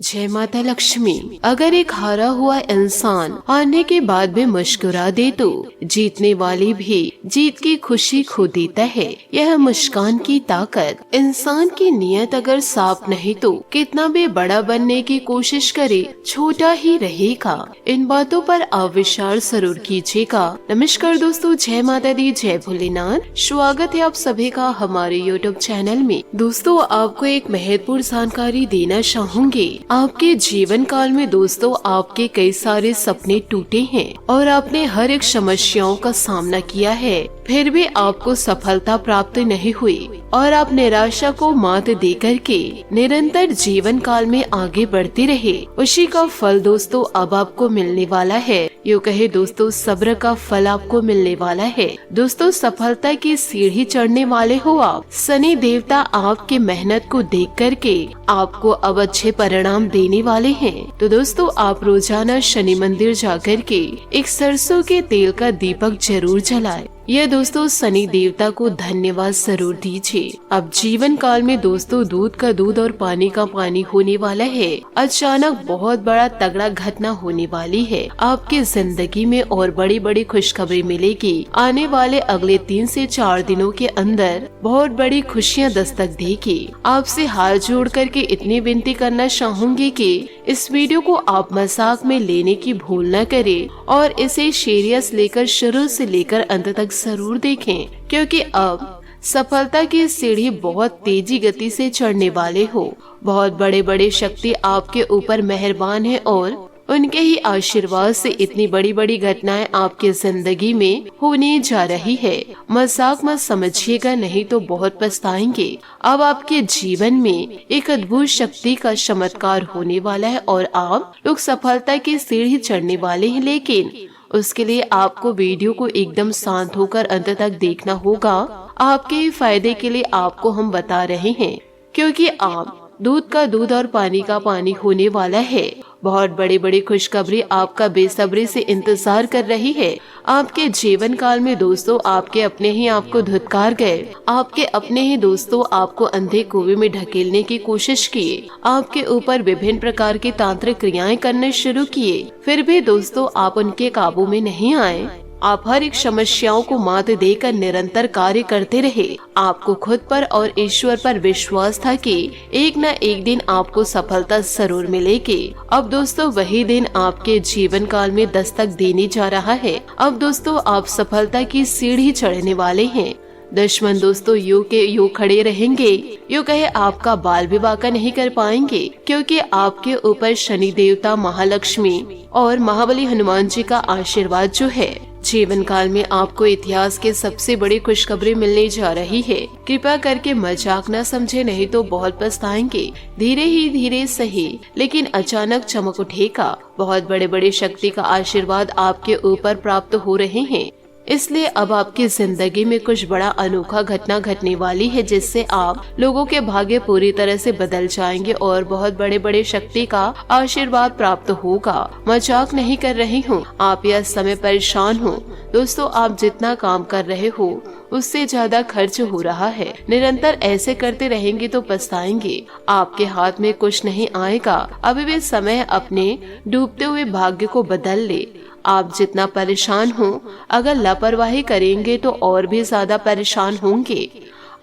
जय माता लक्ष्मी। अगर एक हारा हुआ इंसान हारने के बाद भी मुस्कुरा दे तो जीतने वाले भी जीत की खुशी खो देता है। यह मुस्कान की ताकत। इंसान की नीयत अगर साफ नहीं तो कितना भी बड़ा बनने की कोशिश करे छोटा ही रहेगा। इन बातों पर आप विचार जरूर कीजिएगा। नमस्कार दोस्तों, जय माता दी, जय भोलेनाथ। स्वागत है आप सभी का हमारे YouTube चैनल में। दोस्तों, आपको एक महत्वपूर्ण जानकारी देना चाहूंगी। आपके जीवन काल में दोस्तों आपके कई सारे सपने टूटे हैं और आपने हर एक समस्याओं का सामना किया है, फिर भी आपको सफलता प्राप्त नहीं हुई और आप निराशा को मात देकर के निरंतर जीवन काल में आगे बढ़ते रहे। उसी का फल दोस्तों अब आपको मिलने वाला है। यूँ कहे दोस्तों, सब्र का फल आपको मिलने वाला है। दोस्तों, सफलता की सीढ़ी चढ़ने वाले हो आप। शनि देवता आपकी मेहनत को देख करके आपको अब अच्छे परिणाम देने वाले हैं। तो दोस्तों, आप रोजाना शनि मंदिर जाकर के एक सरसों के तेल का दीपक जरूर जलाएं। यह दोस्तों शनि देवता को धन्यवाद जरूर दीजिए। अब जीवन काल में दोस्तों दूध का दूध और पानी का पानी होने वाला है। अचानक बहुत बड़ा तगड़ा घटना होने वाली है आपकी जिंदगी में और बड़ी बड़ी खुशखबरी मिलेगी। आने वाले अगले 3 से 4 दिनों के अंदर बहुत बड़ी खुशियां दस्तक देगी। आपसे हाथ जोड़ करके इतनी विनती करना चाहूंगी कि इस वीडियो को आप मजाक में लेने की भूल न करें और इसे सीरियस लेकर शुरू से लेकर अंत तक जरूर देखें, क्योंकि अब सफलता की सीढ़ी बहुत तेजी गति से चढ़ने वाले हो। बहुत बड़े बड़े शक्ति आपके ऊपर मेहरबान है और उनके ही आशीर्वाद से इतनी बड़ी बड़ी घटनाएं आपकी जिंदगी में होने जा रही है। मजाक मत समझिएगा, नहीं तो बहुत पछताएंगे। अब आपके जीवन में एक अद्भुत शक्ति का चमत्कार होने वाला है और आप लोग सफलता की सीढ़ी चढ़ने वाले हैं, लेकिन उसके लिए आपको वीडियो को एकदम शांत होकर अंत तक देखना होगा। आपके फायदे के लिए आपको हम बता रहे हैं, क्योंकि आप दूध का दूध और पानी का पानी होने वाला है। बहुत बड़ी बड़ी खुशखबरी आपका बेसब्री से इंतजार कर रही है। आपके जीवन काल में दोस्तों आपके अपने ही आपको धुतकार गए। आपके अपने ही दोस्तों आपको अंधे कुएं में ढकेलने की कोशिश किए। आपके ऊपर विभिन्न प्रकार की तांत्रिक क्रियाएं करने शुरू किए, फिर भी दोस्तों आप उनके काबू में नहीं आए। आप हर एक समस्याओं को मात देकर निरंतर कार्य करते रहे। आपको खुद पर और ईश्वर पर विश्वास था कि एक न एक दिन आपको सफलता जरूर मिलेगी। अब दोस्तों वही दिन आपके जीवन काल में दस्तक देने जा रहा है। अब दोस्तों आप सफलता की सीढ़ी चढ़ने वाले हैं। दुश्मन दोस्तों यूं खड़े रहेंगे, यूं कहे आपका बाल विवाह का नहीं कर पाएंगे, क्योंकि आपके ऊपर शनि देवता, महालक्ष्मी और महाबली हनुमान जी का आशीर्वाद जो है। जीवन काल में आपको इतिहास के सबसे बड़ी खुशखबरी मिलने जा रही है। कृपया करके मजाक न समझे, नहीं तो बहुत पछताएंगे। धीरे ही धीरे सही, लेकिन अचानक चमक उठेगा। बहुत बड़े बड़े शक्ति का आशीर्वाद आपके ऊपर प्राप्त हो रहे हैं, इसलिए अब आपकी जिंदगी में कुछ बड़ा अनोखा घटना घटने वाली है, जिससे आप लोगों के भाग्य पूरी तरह से बदल जाएंगे और बहुत बड़े बड़े शक्ति का आशीर्वाद प्राप्त होगा। मजाक नहीं कर रही हूँ, आप यह समय परेशान हो। दोस्तों आप जितना काम कर रहे हो उससे ज्यादा खर्च हो रहा है। निरंतर ऐसे करते रहेंगे तो पछताएंगे। आपके हाथ में कुछ नहीं आएगा। अभी भी समय अपने डूबते हुए भाग्य को बदल ले। आप जितना परेशान हो, अगर लापरवाही करेंगे तो और भी ज्यादा परेशान होंगे।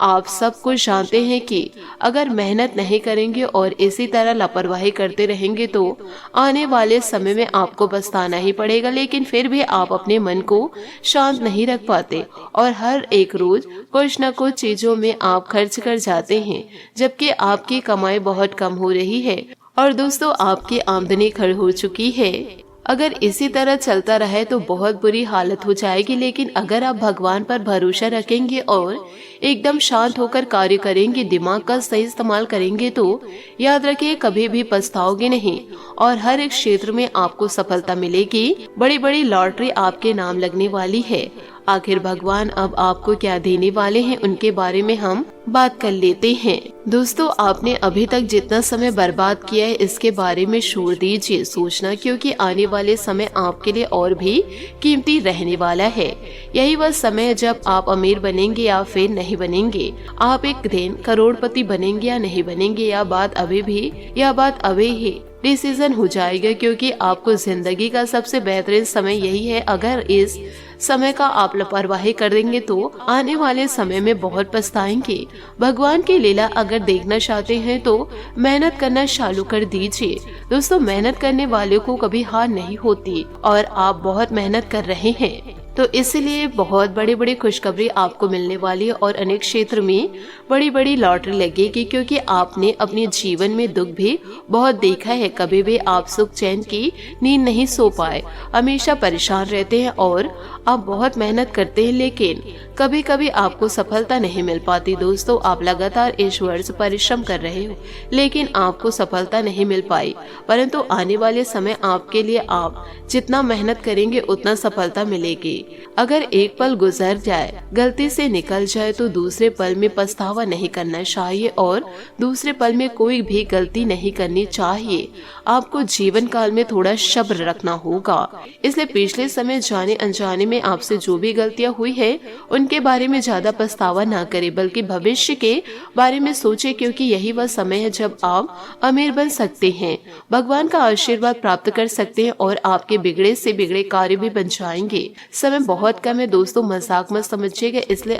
आप सब कुछ जानते हैं कि अगर मेहनत नहीं करेंगे और इसी तरह लापरवाही करते रहेंगे तो आने वाले समय में आपको पछताना ही पड़ेगा। लेकिन फिर भी आप अपने मन को शांत नहीं रख पाते और हर एक रोज कुछ न कुछ चीजों में आप खर्च कर जाते हैं, जबकि आपकी कमाई बहुत कम हो रही है और दोस्तों आपकी आमदनी खड़ी हो चुकी है। अगर इसी तरह चलता रहे तो बहुत बुरी हालत हो जाएगी। लेकिन अगर आप भगवान पर भरोसा रखेंगे और एकदम शांत होकर कार्य करेंगे, दिमाग का सही इस्तेमाल करेंगे, तो याद रखिए कभी भी पछताओगे नहीं और हर एक क्षेत्र में आपको सफलता मिलेगी। बड़ी बड़ी लॉटरी आपके नाम लगने वाली है। आखिर भगवान अब आपको क्या देने वाले हैं, उनके बारे में हम बात कर लेते हैं। दोस्तों, आपने अभी तक जितना समय बर्बाद किया है इसके बारे में छोड़ दीजिए सोचना, क्योंकि आने वाले समय आपके लिए और भी कीमती रहने वाला है। यही वह समय है जब आप अमीर बनेंगे या फिर नहीं बनेंगे, आप एक दिन करोड़पति बनेंगे या नहीं बनेंगे, यह बात अभी ही डिसीजन हो जाएगा, क्योंकि आपको जिंदगी का सबसे बेहतरीन समय यही है। अगर इस समय का आप लापरवाही कर देंगे तो आने वाले समय में बहुत पछताएंगे। भगवान की लीला अगर देखना चाहते हैं तो मेहनत करना चालू कर दीजिए। दोस्तों, मेहनत करने वालों को कभी हार नहीं होती और आप बहुत मेहनत कर रहे हैं, तो इसलिए बहुत बड़ी बड़ी खुशखबरी आपको मिलने वाली है और अनेक क्षेत्र में बड़ी बड़ी लॉटरी लगेगी, क्योंकि आपने अपने जीवन में दुख भी बहुत देखा है। कभी भी आप सुख चैन की नींद नहीं सो पाए, हमेशा परेशान रहते हैं और आप बहुत मेहनत करते हैं, लेकिन कभी कभी आपको सफलता नहीं मिल पाती। दोस्तों, आप लगातार इस वर्ष परिश्रम कर रहे हो लेकिन आपको सफलता नहीं मिल पाई, परंतु आने वाले समय आपके लिए आप जितना मेहनत करेंगे उतना सफलता मिलेगी। अगर एक पल गुजर जाए, गलती से निकल जाए तो दूसरे पल में पछतावा नहीं करना चाहिए और दूसरे पल में कोई भी गलती नहीं करनी चाहिए। आपको जीवन काल में थोड़ा सब्र रखना होगा। इसलिए पिछले समय जाने अनजाने में आपसे जो भी गलतियां हुई है उनके बारे में ज्यादा पछतावा ना करें, बल्कि भविष्य के बारे में सोचें, क्योंकि यही वह समय है जब आप अमीर बन सकते हैं, भगवान का आशीर्वाद प्राप्त कर सकते हैं और आपके बिगड़े से बिगड़े कार्य भी बन जाएंगे। समय बहुत कम है दोस्तों, मजाक मत समझिएगा। इसलिए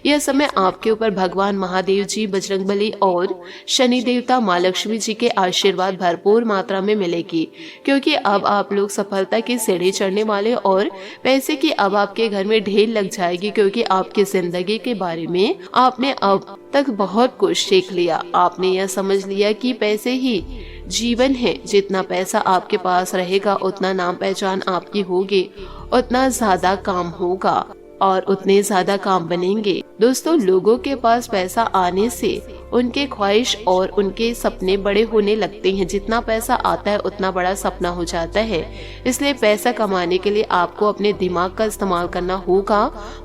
यह समय आपके ऊपर भगवान महादेव जी, बजरंगबली और शनि देवता, माँ लक्ष्मी जी के आशीर्वाद भरपूर मात्रा में मिलेगी, क्योंकि अब आप लोग सफलता की सीढ़ी चढ़ने वाले और पैसे की अब आपके घर में ढेर लग जाएगी, क्योंकि आपकी जिंदगी के बारे में आपने अब तक बहुत कुछ सीख लिया। आपने यह समझ लिया कि पैसे ही जीवन है। जितना पैसा आपके पास रहेगा उतना नाम पहचान आपकी होगी, उतना ज्यादा काम होगा और उतने ज्यादा काम बनेंगे। दोस्तों, लोगों के पास पैसा आने से उनके ख्वाहिश और उनके सपने बड़े होने लगते हैं। जितना पैसा आता है उतना बड़ा सपना हो जाता है। इसलिए पैसा कमाने के लिए आपको अपने दिमाग का इस्तेमाल करना होगा।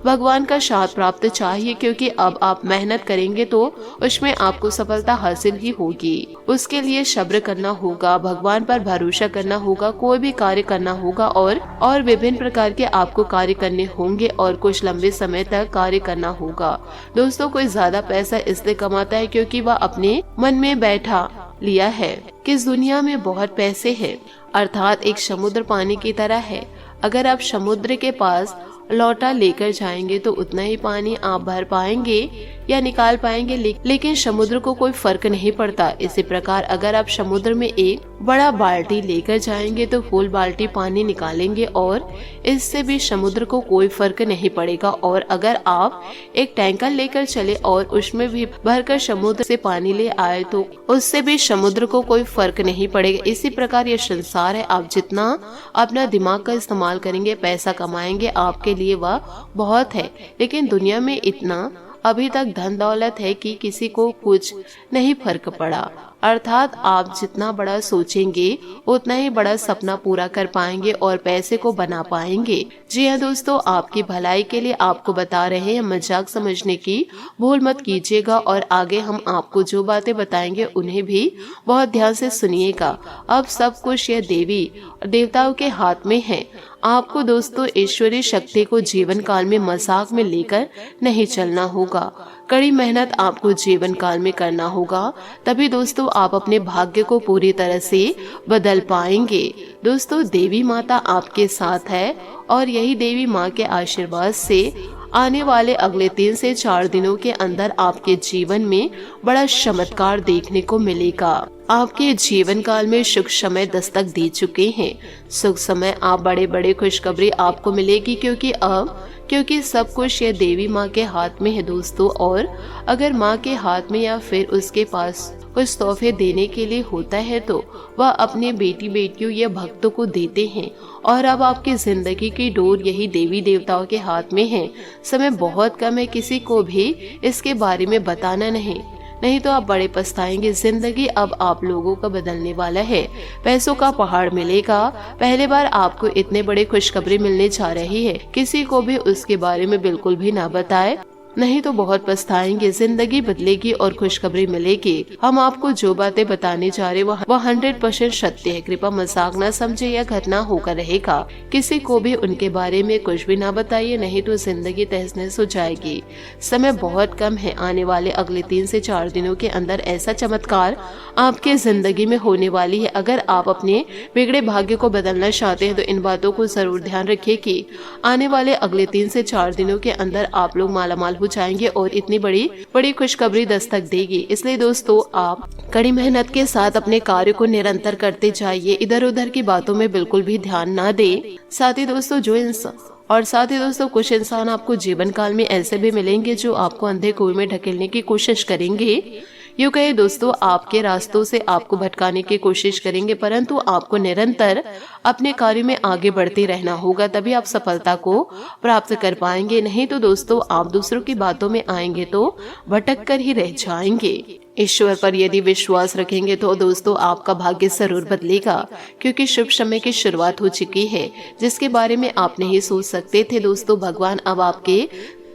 भगवान का साथ प्राप्त चाहिए, क्योंकि अब आप मेहनत करेंगे तो उसमें आपको सफलता हासिल ही होगी। उसके लिए सब्र करना होगा, भगवान पर भरोसा करना होगा, कोई भी कार्य करना होगा और विभिन्न प्रकार के आपको कार्य करने होंगे और कुछ लंबे समय तक कार्य करना होगा। दोस्तों, कोई ज्यादा पैसा इसलिए कमाता है क्योंकि वह अपने मन में बैठा लिया है कि इस दुनिया में बहुत पैसे हैं, अर्थात एक समुद्र पानी की तरह है। अगर आप समुद्र के पास लौटा लेकर जाएंगे तो उतना ही पानी आप भर पाएंगे या निकाल पाएंगे, लेकिन समुद्र को कोई फर्क नहीं पड़ता। इसी प्रकार अगर आप समुद्र में एक बड़ा बाल्टी लेकर जाएंगे तो फुल बाल्टी पानी निकालेंगे और इससे भी समुद्र को कोई फर्क नहीं पड़ेगा। और अगर आप एक टैंकर लेकर चले और उसमें भी भरकर समुद्र से पानी ले आए तो उससे भी समुद्र को कोई फर्क नहीं पड़ेगा। इसी प्रकार ये संसार है, आप जितना अपना दिमाग का इस्तेमाल करेंगे, पैसा कमाएंगे, आपके लिए वह बहुत है। लेकिन दुनिया में इतना अभी तक धन दौलत है कि किसी को कुछ नहीं फर्क पड़ा, अर्थात आप जितना बड़ा सोचेंगे उतना ही बड़ा सपना पूरा कर पाएंगे और पैसे को बना पाएंगे। जी हाँ दोस्तों, आपकी भलाई के लिए आपको बता रहे हैं, मजाक समझने की भूल मत कीजिएगा और आगे हम आपको जो बातें बताएंगे उन्हें भी बहुत ध्यान से सुनिएगा। अब सब कुछ यह देवी और देवताओं के हाथ में है। आपको दोस्तों ईश्वरीय शक्ति को जीवन काल में मजाक में लेकर नहीं चलना होगा। कड़ी मेहनत आपको जीवन काल में करना होगा, तभी दोस्तों आप अपने भाग्य को पूरी तरह से बदल पाएंगे। दोस्तों, देवी माता आपके साथ है और यही देवी माँ के आशीर्वाद से आने वाले अगले 3 से 4 दिनों के अंदर आपके जीवन में बड़ा चमत्कार देखने को मिलेगा। आपके जीवन काल में सुख समय दस्तक दे चुके हैं। सुख समय आप बड़े बड़े खुशखबरी आपको मिलेगी, क्योंकि सब कुछ ये देवी माँ के हाथ में है दोस्तों। और अगर माँ के हाथ में या फिर उसके पास कुछ तोहफे देने के लिए होता है तो वह अपने बेटी बेटियों या भक्तों को देते हैं। और अब आपकी जिंदगी की डोर यही देवी देवताओं के हाथ में है। समय बहुत कम है, किसी को भी इसके बारे में बताना नहीं नहीं तो आप बड़े पछताएंगे। जिंदगी अब आप लोगों का बदलने वाला है, पैसों का पहाड़ मिलेगा। पहली बार आपको इतने बड़े खुशखबरी मिलने जा रही है, किसी को भी उसके बारे में बिल्कुल भी ना बताए, नहीं तो बहुत पछताएंगे। जिंदगी बदलेगी और खुशखबरी मिलेगी। हम आपको जो बातें बताने जा रहे वो 100% सत्य है। कृपया मजाक न समझे, यह घटना होकर रहेगा। किसी को भी उनके बारे में कुछ भी ना बताइए, नहीं तो जिंदगी तहस नहस हो जाएगी। समय बहुत कम है, आने वाले अगले 3 से 4 दिनों के अंदर ऐसा चमत्कार आपके जिंदगी में होने वाली है। अगर आप अपने बिगड़े भाग्य को बदलना चाहते हैं तो इन बातों को जरूर ध्यान रखिए कि आने वाले अगले 3 से 4 दिनों के अंदर आप लोग मालामाल जाएंगे और इतनी बड़ी खुशखबरी दस्तक देगी। इसलिए दोस्तों आप कड़ी मेहनत के साथ अपने कार्य को निरंतर करते जाइए, इधर उधर की बातों में बिल्कुल भी ध्यान ना दें। साथ ही दोस्तों कुछ इंसान आपको जीवन काल में ऐसे भी मिलेंगे जो आपको अंधे कुएं में ढकेलने की कोशिश करेंगे। यूँ कहे दोस्तों, आपके रास्तों से आपको भटकाने की कोशिश करेंगे, परंतु आपको निरंतर अपने कार्य में आगे बढ़ते रहना होगा, तभी आप सफलता को प्राप्त कर पाएंगे। नहीं तो दोस्तों आप दूसरों की बातों में आएंगे तो भटक कर ही रह जाएंगे। ईश्वर पर यदि विश्वास रखेंगे तो दोस्तों आपका भाग्य जरूर बदलेगा, क्योंकि शुभ समय की शुरुआत हो चुकी है, जिसके बारे में आप नहीं सोच सकते थे। दोस्तों भगवान अब आपके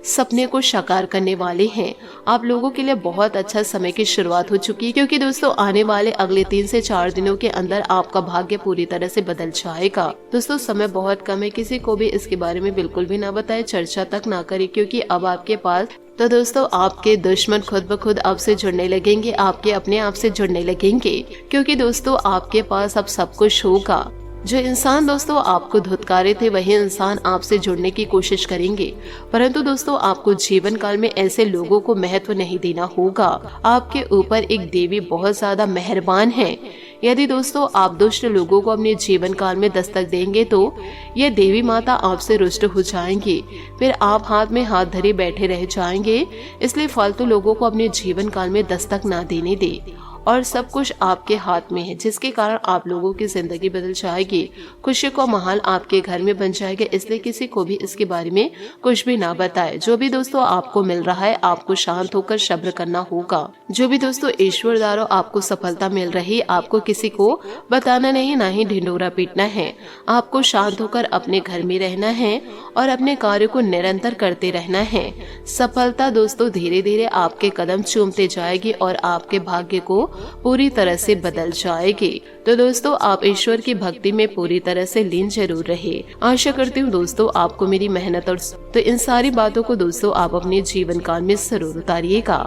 सपने को साकार करने वाले हैं। आप लोगों के लिए बहुत अच्छा समय की शुरुआत हो चुकी है, क्योंकि दोस्तों आने वाले अगले 3 से 4 दिनों के अंदर आपका भाग्य पूरी तरह से बदल जाएगा। दोस्तों समय बहुत कम है, किसी को भी इसके बारे में बिल्कुल भी ना बताए, चर्चा तक ना करे, क्योंकि अब आपके पास तो दोस्तों आपके दुश्मन खुद ब खुद आपसे जुड़ने लगेंगे, आपके अपने आप से जुड़ने लगेंगे, क्योंकि दोस्तों आपके पास अब सब कुछ होगा। जो इंसान दोस्तों आपको धुतकारे थे वही इंसान आपसे जुड़ने की कोशिश करेंगे, परंतु दोस्तों आपको जीवन काल में ऐसे लोगों को महत्व नहीं देना होगा। आपके ऊपर एक देवी बहुत ज्यादा मेहरबान है। यदि दोस्तों आप दुष्ट लोगों को अपने जीवन काल में दस्तक देंगे तो ये देवी माता आपसे रुष्ट हो जाएंगी, फिर आप हाथ में हाथ धरे बैठे रह जाएंगे। इसलिए फालतू लोगों को अपने जीवन काल में दस्तक ना देने दे, और सब कुछ आपके हाथ में है, जिसके कारण आप लोगों की जिंदगी बदल जाएगी। खुशी का माहौल आपके घर में बन जाएगा। इसलिए किसी को भी इसके बारे में कुछ भी ना बताए। जो भी दोस्तों आपको मिल रहा है आपको शांत होकर सब्र करना होगा। जो भी दोस्तों ईश्वर द्वारा आपको सफलता मिल रही, आपको किसी को बताना नहीं, ना ही ढिंडोरा पीटना है। आपको शांत होकर अपने घर में रहना है और अपने कार्य को निरंतर करते रहना है। सफलता दोस्तों धीरे धीरे आपके कदम चूमते जाएगी और आपके भाग्य को पूरी तरह से बदल जाएगी। तो दोस्तों आप ईश्वर की भक्ति में पूरी तरह से लीन जरूर रहे। आशा करती हूँ दोस्तों आपको मेरी मेहनत और तो इन सारी बातों को दोस्तों आप अपने जीवन काल में जरूर उतारिएगा।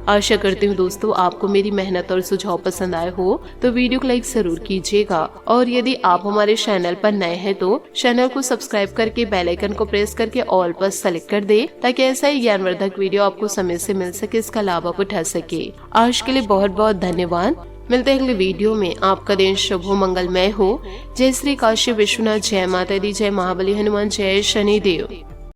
आशा करती हूँ दोस्तों आपको मेरी मेहनत और सुझाव पसंद आए हो तो वीडियो को लाइक जरूर कीजिएगा, और यदि आप हमारे चैनल पर नए हैं तो चैनल को सब्सक्राइब करके बेल आइकन को प्रेस करके ऑल पर सेलेक्ट कर दे, ताकि ऐसा ही ज्ञानवर्धक वीडियो आपको समय से मिल सके, इसका लाभ आप उठा सके। आज के लिए बहुत बहुत धन्यवाद। मिलते हैं अगले वीडियो में। आपका दिन शुभ हो, मंगलमय हो। जय श्री काशी विश्वनाथ, जय माता दी, जय महाबली हनुमान, जय शनिदेव।